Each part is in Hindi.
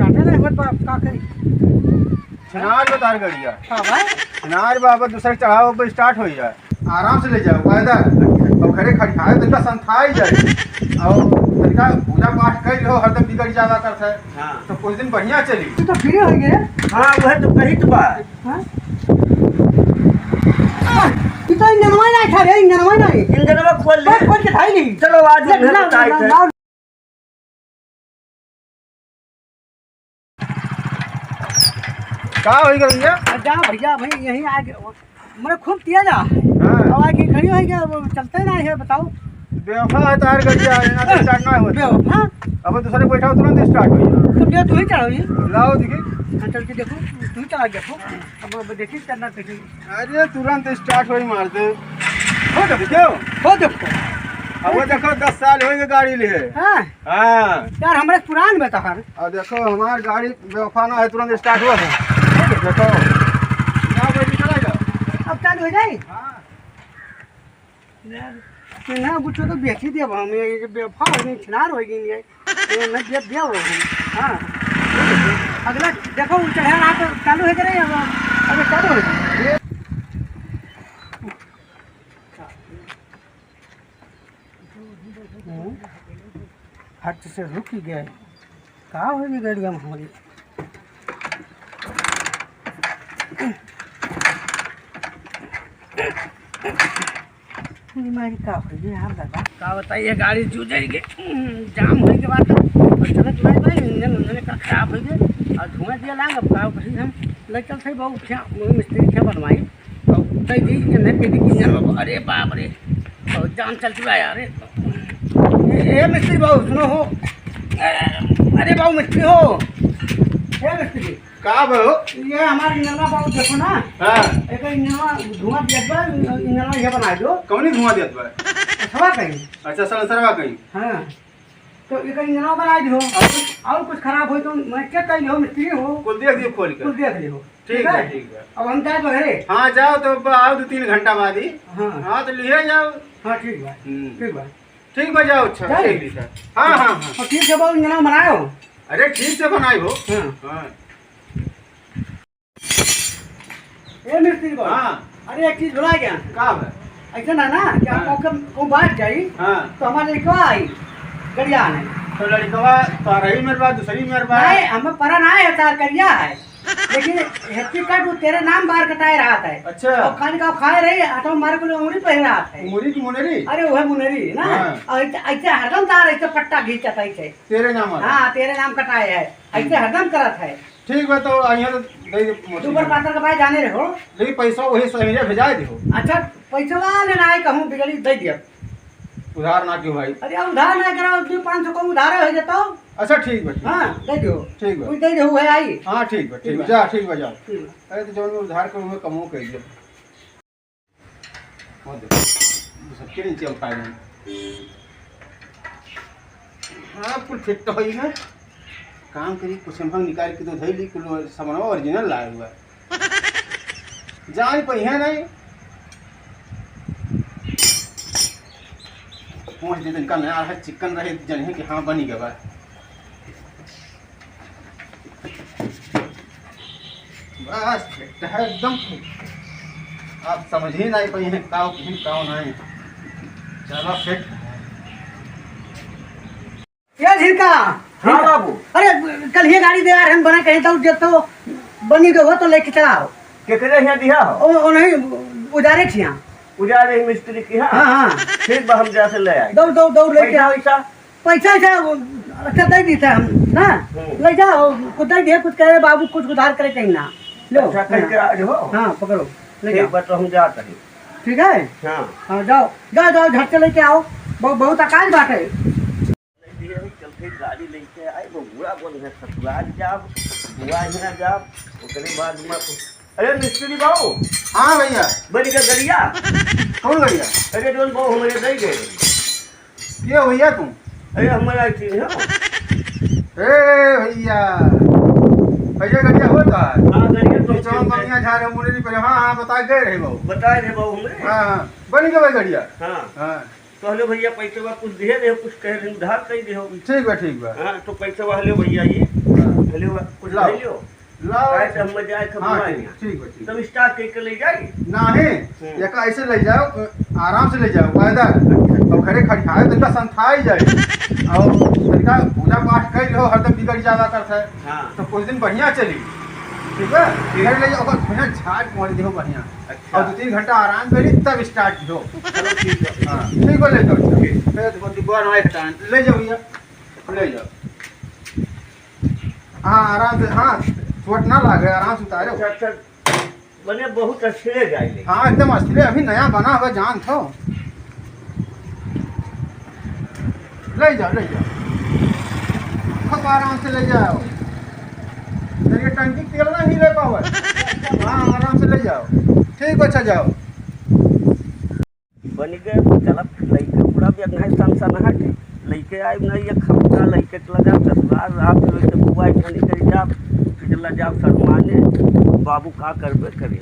स्टार्ट नहीं होत का करी छिनार में तार गड़िया हां भाई छिनार बाबा दूसरे चढ़ाव पर स्टार्ट हो जाए आराम से ले जाओ फायदा और घरे खड़ी खाए तो इनका संथाई जाए और तरीका पूजा पाठ कर लो हरदम बिगड़ जावा करता है हां तो कुछ दिन बढ़िया चली तू तो फ्री हो गए हां वह तो कही तो बात हां तू तो इंजनवा नहीं था रे इंजनवा नहीं इंजनवा खोल ले खोल के थाई नहीं चलो आज घर टाइट है का होई भैया जा भैया भाई यहीं आ गए मेरे खूब तेज आ हां अब आगे खड़ी हो गया वो चलते नहीं है बताओ बेवफा है तार गड़िया ना तो स्टार्ट ना होता बेवफा अब दूसरे बैठा तुरंत स्टार्ट हो जाए तुम जो तू ही चढ़ो ये लाओ देखिए हाँ चल के देखो तू ही चला देखो अब देखिए करना देखिए अरे तुरंत स्टार्ट हो मार दे हो तो क्यों हो देखो अब वो देखो 10 साल हो गए गाड़ी लिए हाँ हाँ यार हमारे पुरान में तो हर और देखो हमारी गाड़ी बेवफा ना है तुरंत स्टार्ट हुआ था देखो ना बैठी चला जाओ अब चालू हो जाए हाँ यार ना बुझो तो बेची दे हम ये बेवफा हो गई छिनार हो गई ये मैं दे दिया हो हाँ अगला देखो चढ़ा रहा तो चालू है करे अब चालू हो गई हट से रुक ही गए कहा होगी गाड़ियाँ हमारी हमारी का होगी यार दादा का बताइए गाड़ी जूझेगी जाम होने के बाद चला चला भाई इंजन उन्होंने का खराब हो गए और धुआं दिया लाग अब का फिर हम ले चल थे बहुत क्या मिस्त्री क्या बनवाई और तई दी ने पेटी की इंजन अरे बाप रे बहुत जान चल चुका यार ए मिस्त्री बाबू सुनो हो अरे बाबू मिस्त्री हो ए मिस्त्री का भयो ये हमारे इंजनवा बाबू देखो ना हाँ एक इंजनवा धुआं दिया बा इंजनवा ये बना दो कौन धुआं देत बा सवा कहीं अच्छा सलसरवा कहीं हाँ तो एक इंजनवा बना दो और कुछ खराब हो तो मैं क्या कही हो मिस्त्री हो कुल देख दियो खोल कुछ के देख लियो ठीक है ठीक है अब हम जाए बघरे हाँ जाओ तो आओ 2-3 घंटा बाद ही हाँ हाँ तो लिए जाओ हाँ ठीक बा ठीक बा ठीक बा जाओ अच्छा जाए? ठीक है हाँ हाँ हाँ और ठीक है बाबू इंजनवा बनाओ अरे ठीक से बनाई हो हाँ हाँ ए मिस्त्री बाबू हाँ अरे एक चीज भुला गया का है ऐसा ना ना कि हाँ। हम को बात जाई हाँ तो हमारे क्यों आई गड़िया नहीं तो लड़कवा तो रही मेरे पास दूसरी मेरे पास नहीं हमें परा ना है तार करिया है लेकिन हैप्पी कार्ड वो तेरे नाम बाहर कटाए रहा था अच्छा और खाने का खाए रही तो हमारे को उंगली पहन रहा था मुरी की मुनेरी अरे वह मुनेरी ना हाँ। और ऐसे हरदम तार ऐसे पट्टा घींचता था ऐसे तेरे नाम वाला हाँ तेरे नाम कटाए है ऐसे हरदम करत है ठीक बा तो यहाँ तो दे दे सुपर पात्र के भाई जाने रहो लेकिन पैसा वही सही भेजा दियो अच्छा पैसा लेना है कहूँ बिगड़ी दे दिया उधार ना क्यों भाई अरे उधार ना करो 500 को उधार हो जाता अच्छा ठीक बा हाँ दे दो ठीक बा कुछ दे दो है आई हाँ ठीक बा ठीक बा। जा ठीक बा जा हम्म। अरे तो जौन में उधार करूँ मैं कमो कर दियो और देखो सबके नीचे हम पाए हाँ कुल फिट तो ही ना काम करी कुछ हम निकाल के तो धई ली कुल सामान ओरिजिनल लाया हुआ है जान पहिया नहीं पहुँच दे इनका नया है चिकन रहे जने कि हाँ बनी गया बस फिट है एकदम आप समझ ही नहीं पाई हैं काव की काव नहीं चलो फिट ये झिरका हाँ बाबू अरे कल ये गाड़ी दे आ रहे हैं बना कहीं तो जब तो बनी गए हो तो लेके चलाओ केकरे यहाँ दिया हो ओ नहीं उजारे थी यहाँ उजा रही मिस्त्री की हाँ हाँ हाँ ठीक बा हम जैसे ले आए दौड़ दौड़ दौड़ लेके पैसा आओ वैसा पैसा ऐसा अच्छा दे दी था हम ना ले जाओ कुछ दे दिए कुछ कहे बाबू कुछ उधार करे कहीं ना लो अच्छा करके आ रहे हो हाँ पकड़ो ले ठीक जाओ बा तो हम जाते हैं ठीक है हाँ हाँ जाओ जाओ जाओ झट से लेके आओ बहुत आकाश बात है चलते गाड़ी लेके आए वो बुरा बोल है ससुराल जाब बुआ यहाँ जाब उसके बाद में अरे मिस्त्री बाबू हाँ भैया बन गया गरिया कौन भैया अरे जोन बहु हमारे दे गए ये भैया तुम अरे हमारा चीज है भैया भैया गड़िया होता है हाँ गरिया तो चौन कमियाँ झा रहे मुनेरी पर हाँ हाँ बता गए रहे बहु बताए थे बहु हमें हाँ हाँ बन गया भाई गड़िया हाँ हाँ तो हलो भैया पैसे कुछ दे कुछ कह रहे उधार कही दे ठीक बा हाँ तो पैसे वाले भैया ये भले कुछ लाओ। ले लियो लाओ। कैसे हम जाए हाँ खबुआ ठीक ठीक है ठीक तब स्टार्ट करके ले जाई नहीं एका ऐसे ले जाओ आराम से ले जाओ पैदल और घरे खड़ी खाए तो इनका संथाई जाए और तरीका पूजा पाठ कर लो हरदम बिगड़ जावा करता है हाँ तो कुछ दिन बढ़िया चली ठीक है घर ले जाओ बढ़िया झाट मोड़ दो बढ़िया अच्छा। और 2-3 घंटा आराम करी तब स्टार्ट हो चलो ठीक है हाँ ठीक है ले जाओ फिर तो डिब्बा नहीं हटाएं ले जाओ भैया ले जाओ हाँ आराम से हाँ चोट ना लागे आराम से उतारो अच्छा अच्छा बने बहुत अच्छे जाए हाँ एकदम असली अभी नया बना हुआ जान तो ले जाओ खूब आराम से ले जाओ तेरी टंकी तेल ना ही ले पाओ हाँ आराम से ले जाओ ठीक अच्छा जाओ बन गए चला लइके पूरा भी अपना सन सन हट लइके आए नहीं ये खपका लइके चला जाओ ससुराल आप तो बुआ खानी कर जाओ चला जाओ शर्माने बाबू का करबे करे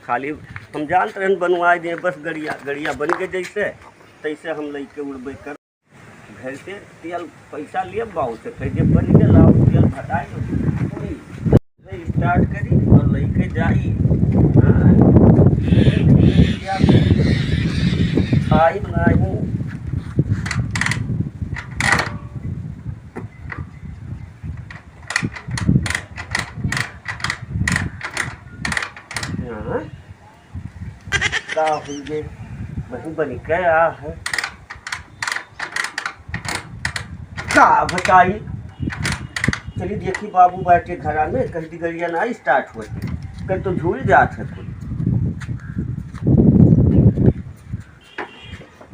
खाली हम जानते रहन बनवाए दिए बस गड़िया बन गए जैसे तैसे हम लइके उड़बे कर घर से तेल पैसा लिए बाबू से कह दे बन के लाओ तेल भटाई स्टार्ट करी और लइके जाई आई बनाई हूँ का हुई वही बन गया है का बताई चलिए देखी बाबू बैठे घरा में कहीं गड़िया ना स्टार्ट होती कल तो झूल जात है कुल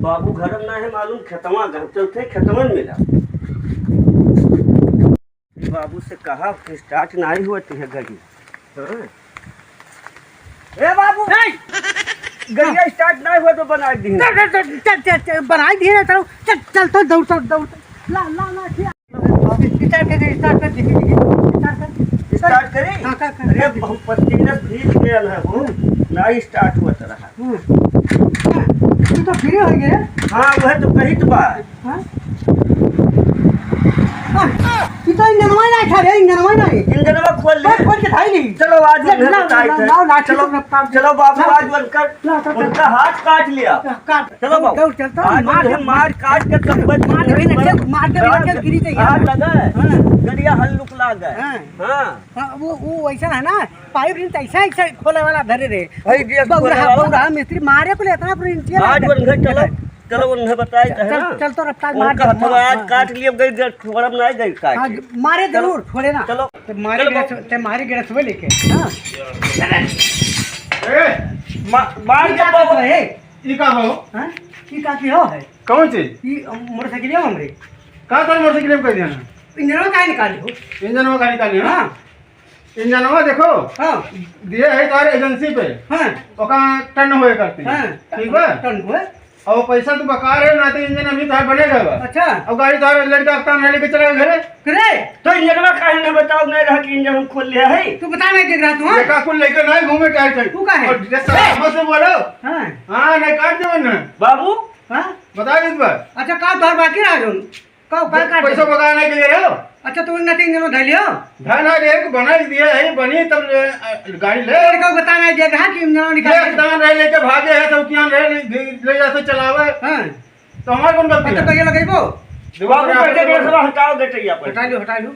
बाबू घर में ना है मालूम खेतवा घर चलते खेतवन मिला बाबू से कहा कि स्टार्ट नहीं होती है गाड़ी ए बाबू गाड़िया स्टार्ट नहीं हुआ तो बना दी बनाई दिए ना चलो चल चल तो दौड़ ला ला ला स्टार्ट कर स्टार्ट करी हाँ, कर। अरे बहुत पसीना भीग गया है वो ना स्टार्ट हुआ रहा तू तो फ्री हो गए हाँ वह तो कही तो बात तू तो इंजनवा नहीं था रे इंजनवा नहीं इंजनवा खोल ले खोल के खाई नहीं चलो आज उन्हें लाओ, बताई थे लाओ, लाठी चलो तो रफ्तार से। चलो बाबू लाओ। आज बनकर उनका हाथ काट लिया काट चलो बाबू दौड़ चलता आज उन्हें मार काट के सब बच मार दे मार दे गिरी जाइए हाथ लगा है हाँ। गड़िया हल्लुक लग गए हाँ। हाँ हाँ, वो ऐसा है ना पाइप रिंच ऐसा ऐसा खोले वाला धरे रे भाई देख बहुरा मिस्त्री मारे को लेता ना रिंच आज बनकर चलो चलो उन्हें बताई है ना चल तो रफ्तार मार उनका हथवा आज काट लिए गई थोड़ा नहीं गई हाँ, काट मारे जरूर छोड़े ना चलो ते मारे गिरस वो लेके हाँ मार ये के का बाबू है ई का हो हाँ ये का की हो है कौन चीज ये मोटरसाइकिल है हमरे का कर मोटरसाइकिल में कह दिया इंजन का निकाली हो इंजनवा का निकाली ना हाँ इंजनवा देखो हाँ दिए है तार एजेंसी पे हाँ ओका टर्न होए करती हाँ ठीक है टन हुए और पैसा तू बका रहे ना तो इंजन अभी तार बनेगा बा अच्छा और गाड़ी तार लड़का काम लेके चला घरे करे तो इंजनवा काहे न बताओ नहीं रहा कि इंजन हम खोल लिया है तू बता मैं देख रहा तू हाँ लेका कुल लेके नहीं घूमे टाइट है तू का है? और जैसे हमसे से बोलो हाँ हां नहीं काट दो ना बाबू हाँ बता इस बार अच्छा का तोहर बाकी रहा जो का काट पैसा बका नहीं के लिए रहो अच्छा तू न तीन जनो धलियो धन है एक बना दिया है बनी तब गाड़ी ले तेरे को बता नहीं दे रहा कि इंजन ये निकाल दान रहे लेके भागे है तो कियान रहे ले जाते चलावे हाँ तो हमारे कौन गलती अच्छा है कहिए लगाइबो बाबू बैठे बैठे सब हटाओ गटैया पर हटा लो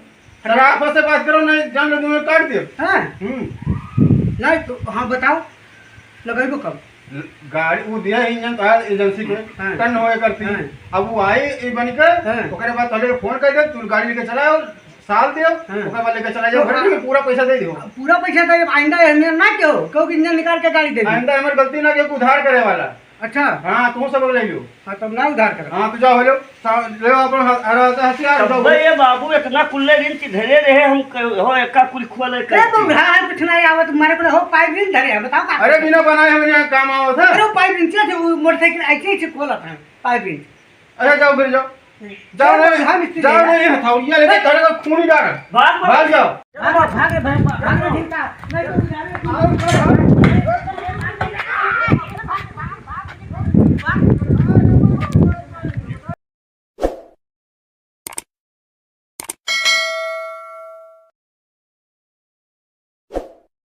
सर आप से बात करो नहीं जान लो तुम्हें काट दियो हाँ नहीं तो हाँ बताओ लगाइबो कब गाड़ी वो दिया है इंजन तार एजेंसी के हाँ। टर्न होए करती हाँ। अब वो आई ई बन के हाँ। ओकरे बाद तोले फोन कर दे तू गाड़ी लेके चलाओ साल दियो हाँ। ओकरे बाद लेके चला जाओ घर में पूरा पैसा दे दियो पूरा पैसा तो आइंदा इंजन ना क्यों क्योंकि इंजन निकाल के गाड़ी दे दी आइंदा हमारी गलती ना कि उधार करे वाला अच्छा हां तू सब ले लियो हाँ तब ना उधार कर हां तो जाओ ले ले अपन हथियार तब जाओ ये बाबू इतना कुल्ले रिंच धरे रहे हम हो एका कुल खोले अरे तो उधार कुछ नहीं आवत तुम्हारे को हो पाइप रिंच धरे है बताओ का अरे बिना बनाए हमें यहाँ काम आओ था अरे वो पाइप रिंच से वो मोटरसाइकिल ऐसे ऐसे खोला था पाइप रिंच अरे जाओ फिर जाओ हाँ, मिस्त्री जाओ है। नहीं हथौड़िया लेके तेरे को खून ही डाल भाग भाग जाओ भाग रे ढीका नहीं तो